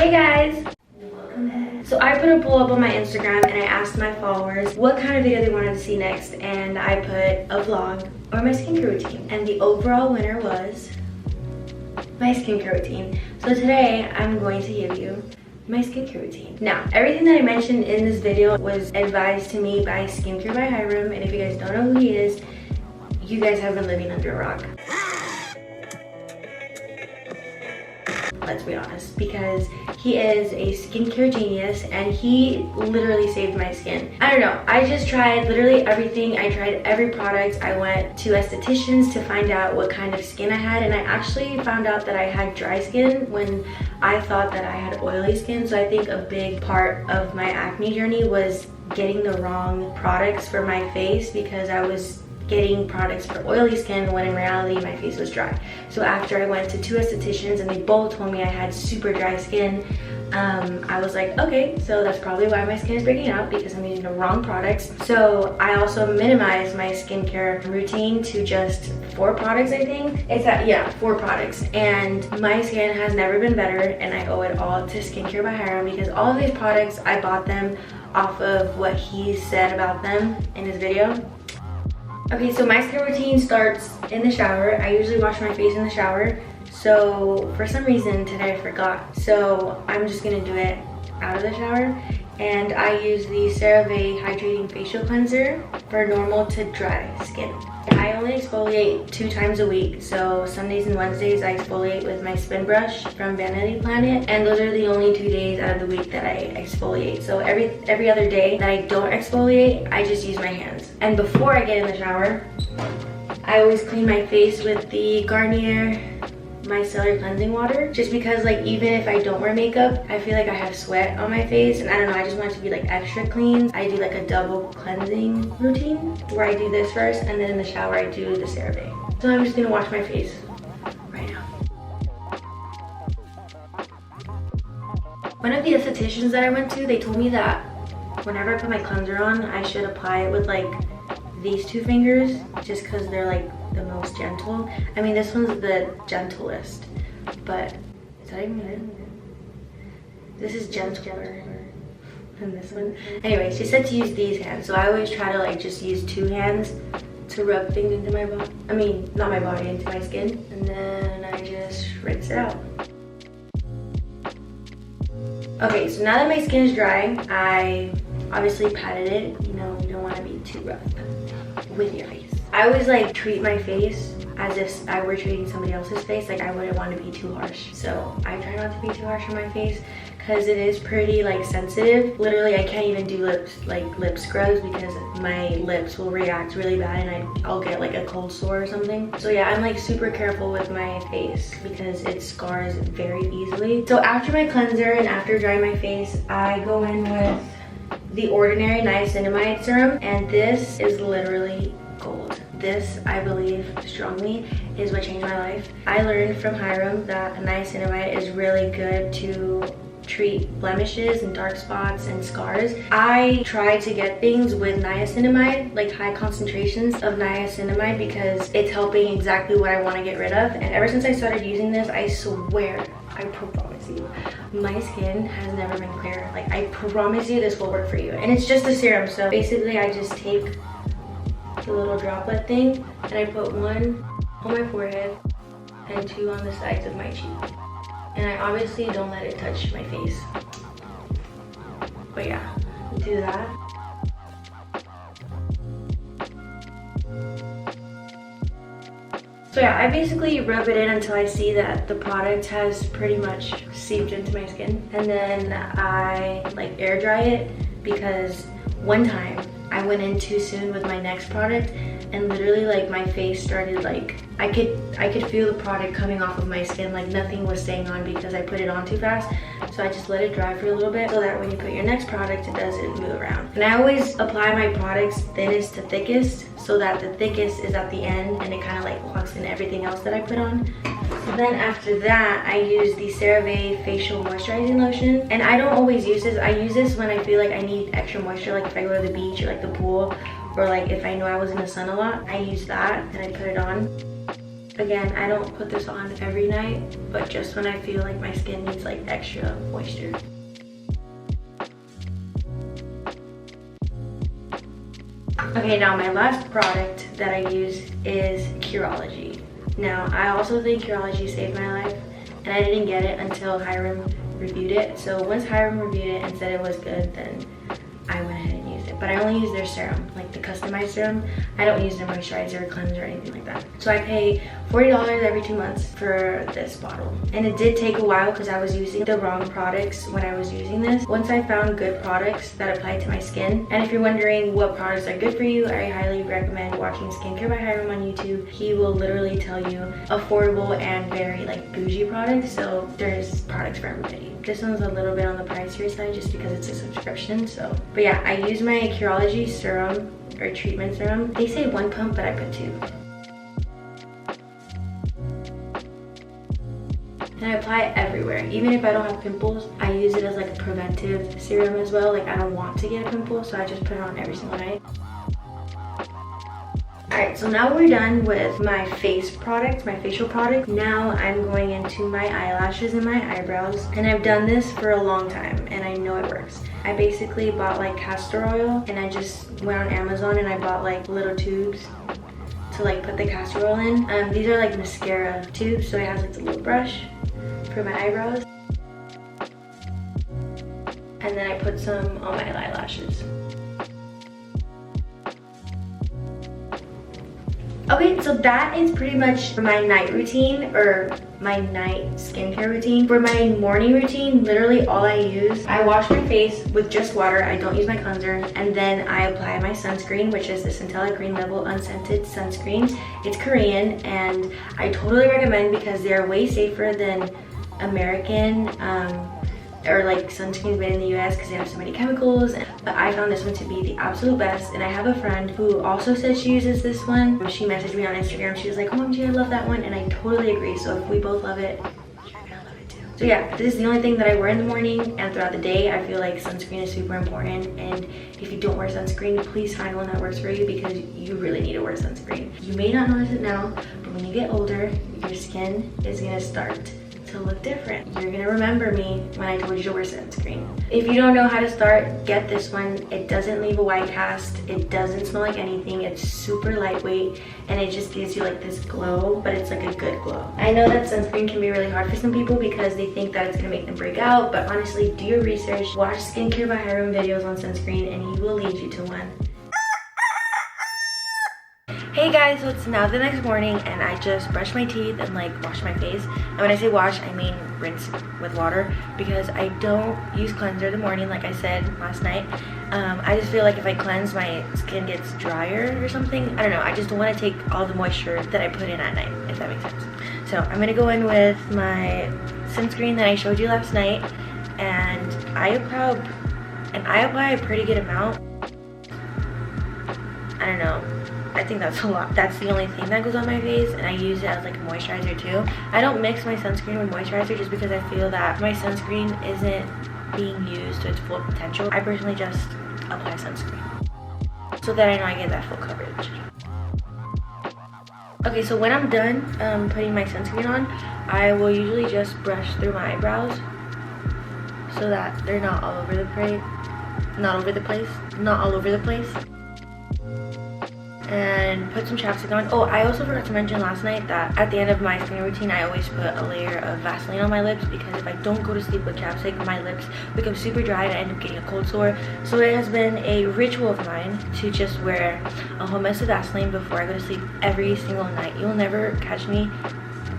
Hey guys! So I put a poll up on my Instagram and I asked my followers what kind of video they wanted to see next, and I put a vlog or my skincare routine, and the overall winner was my skincare routine. So today I'm going to give you my skincare routine. Now, everything that I mentioned in this video was advised to me by Skincare by Hyram, and if you guys don't know who he is, you guys have been living under a rock. Let's be honest, because he is a skincare genius and he literally saved my skin. I don't know, I just tried literally everything. I tried every product. I went to estheticians to find out what kind of skin I had, and I actually found out that I had dry skin when I thought that I had oily skin. So I think a big part of my acne journey was getting the wrong products for my face, because I was getting products for oily skin when in reality my face was dry. So after I went to 2 estheticians and they both told me I had super dry skin, I was like, okay, so that's probably why my skin is breaking out, because I'm using the wrong products. So I also minimized my skincare routine to just 4 products, I think. Yeah, 4 products. And my skin has never been better, and I owe it all to Skincare by Hyram, because all of these products, I bought them off of what he said about them in his video. Okay, so my skincare routine starts in the shower. I usually wash my face in the shower. So for some reason today I forgot. So I'm just gonna do it out of the shower. And I use the CeraVe Hydrating Facial Cleanser for normal to dry skin. I only exfoliate 2 times a week. So Sundays and Wednesdays I exfoliate with my spin brush from Vanity Planet. And those are the only 2 days out of the week that I exfoliate. So every other day that I don't exfoliate, I just use my hands. And before I get in the shower, I always clean my face with the Garnier Micellar Cleansing Water, just because like even if I don't wear makeup, I feel like I have sweat on my face, and I don't know, I just want it to be like extra clean. I do like a double cleansing routine where I do this first, and then in the shower I do the CeraVe. So I'm just gonna wash my face right now. One of the estheticians that I went to, they told me that whenever I put my cleanser on, I should apply it with like these 2 fingers, just because they're like the most gentle. I mean, this one's the gentlest, but is that even good? This is gentler than this one. Anyway, she said to use these hands, so I always try to like just use 2 hands to rub things into my body. I mean, not my body, into my skin, and then I just rinse it out. Okay, so now that my skin is dry, I obviously patted it. You know, you don't want to be too rough with your face. I always like treat my face as if I were treating somebody else's face. Like, I wouldn't want to be too harsh. So I try not to be too harsh on my face, because it is pretty like sensitive. Literally, I can't even do lip scrubs, because my lips will react really bad and I'll get like a cold sore or something. So yeah, I'm like super careful with my face because it scars very easily. So after my cleanser and after drying my face, I go in with the Ordinary Niacinamide Serum, and this is literally gold. This, I believe strongly, is what changed my life. I learned from Hyram that niacinamide is really good to treat blemishes and dark spots and scars. I try to get things with niacinamide, like high concentrations of niacinamide, because it's helping exactly what I want to get rid of. And ever since I started using this, I swear, I promise you, my skin has never been clearer. Like, I promise you this will work for you. And it's just a serum, so basically I just take the little droplet thing and I put 1 on my forehead and 2 on the sides of my cheek. And I obviously don't let it touch my face. But yeah, do that. So yeah, I basically rub it in until I see that the product has pretty much seeped into my skin. And then I like air dry it, because one time I went in too soon with my next product, and literally like my face started like, I could feel the product coming off of my skin, like nothing was staying on because I put it on too fast. So I just let it dry for a little bit, so that when you put your next product, it doesn't move around. And I always apply my products thinnest to thickest, so that the thickest is at the end and it kind of like locks in everything else that I put on. So then after that, I use the CeraVe Facial Moisturizing Lotion. And I don't always use this. I use this when I feel like I need extra moisture, like if I go to the beach or like the pool, or like if I know I was in the sun a lot. I use that and I put it on. Again, I don't put this on every night, but just when I feel like my skin needs like extra moisture. Okay, now my last product that I use is Curology. Now, I also think Curology saved my life, and I didn't get it until Hyram reviewed it. So once Hyram reviewed it and said it was good, then I went ahead and used it. But I only use their serum, like the customized serum. I don't use their moisturizer, cleanser, or anything like that. So I pay $40 every 2 months for this bottle. And it did take a while because I was using the wrong products when I was using this. Once I found good products that apply to my skin, and if you're wondering what products are good for you, I highly recommend watching Skincare by Hyram on YouTube. He will literally tell you affordable and very like bougie products. So there's products for everybody. This one's a little bit on the pricier side just because it's a subscription. So, but yeah, I use my Curology serum or treatment serum. They say 1 pump, but I put 2. And I apply it everywhere. Even if I don't have pimples, I use it as like a preventive serum as well. Like I don't want to get a pimple, so I just put it on every single night. Alright, so now we're done with my face product, my facial product. Now I'm going into my eyelashes and my eyebrows. And I've done this for a long time and I know it works. I basically bought like castor oil and I just went on Amazon and I bought like little tubes to like put the castor oil in. These are like mascara tubes, so it has like the little brush for my eyebrows. And then I put some on my eyelashes. Okay, so that is pretty much my night routine or my night skincare routine. For my morning routine, literally all I use, I wash my face with just water. I don't use my cleanser. And then I apply my sunscreen, which is the Centella Green Level Unscented Sunscreen. It's Korean and I totally recommend because they're way safer than American or like sunscreens made in the US because they have so many chemicals. But I found this one to be the absolute best, and I have a friend who also says she uses this one. She messaged me on Instagram. She was like, OMG, I love that one, and I totally agree. So if we both love it, you're gonna love it too. So yeah, this is the only thing that I wear in the morning, and throughout the day I feel like sunscreen is super important. And if you don't wear sunscreen, please find one that works for you because you really need to wear sunscreen. You may not notice it now, but when you get older, your skin is gonna start to look different. You're gonna remember me when I told you to wear sunscreen. If you don't know how to start, get this one. It doesn't leave a white cast. It doesn't smell like anything. It's super lightweight and it just gives you like this glow, but it's like a good glow. I know that sunscreen can be really hard for some people because they think that it's gonna make them break out, but honestly, do your research. Watch Skincare by Hyram videos on sunscreen and he will lead you to one. Hey guys, so it's now the next morning and I just brushed my teeth and like washed my face. And when I say wash, I mean rinse with water because I don't use cleanser in the morning like I said last night. I just feel like if I cleanse, my skin gets drier or something. I don't know, I just don't want to take all the moisture that I put in at night, if that makes sense. So I'm gonna go in with my sunscreen that I showed you last night, and I apply a pretty good amount. I don't know, I think that's a lot. That's the only thing that goes on my face, and I use it as like a moisturizer too. I don't mix my sunscreen with moisturizer just because I feel that my sunscreen isn't being used to its full potential. I personally just apply sunscreen so that I know I get that full coverage. Okay, so when I'm done putting my sunscreen on, I will usually just brush through my eyebrows so that they're not all over the place. Not all over the place. And put some chapstick on. Oh, I also forgot to mention last night that at the end of my skincare routine, I always put a layer of Vaseline on my lips because if I don't go to sleep with chapstick, my lips become super dry and I end up getting a cold sore. So it has been a ritual of mine to just wear a whole mess of Vaseline before I go to sleep every single night. You'll never catch me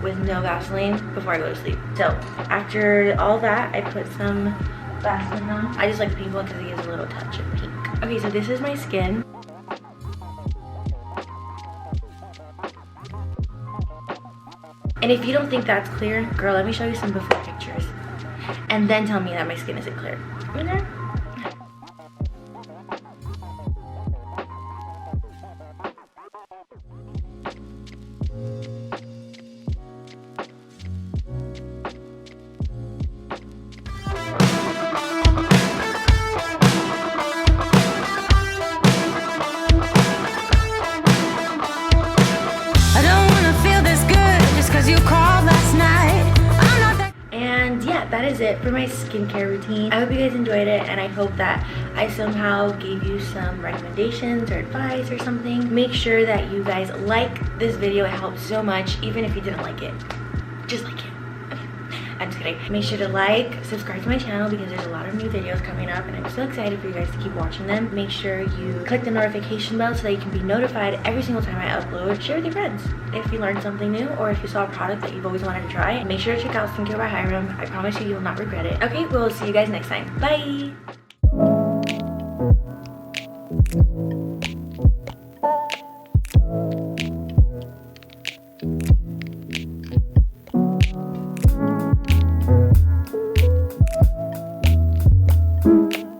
with no Vaseline before I go to sleep. So after all that, I put some Vaseline on. I just like the pink one because it gives a little touch of pink. Okay, so this is my skin. And if you don't think that's clear, girl, let me show you some before pictures. And then tell me that my skin isn't clear. Okay? I don't wanna feel this good. that is it for my skincare routine. I hope you guys enjoyed it, and I hope that I somehow gave you some recommendations or advice or something. Make sure that you guys like this video. It helps so much, even if you didn't like it. Just like it. I'm just kidding. Make sure to like, subscribe to my channel because there's a lot of new videos coming up and I'm so excited for you guys to keep watching them. Make sure you click the notification bell so that you can be notified every single time I upload. Share with your friends if you learned something new or if you saw a product that you've always wanted to try. Make sure to check out Skincare by Hyram. I promise you, you will not regret it. Okay, we'll see you guys next time. Bye!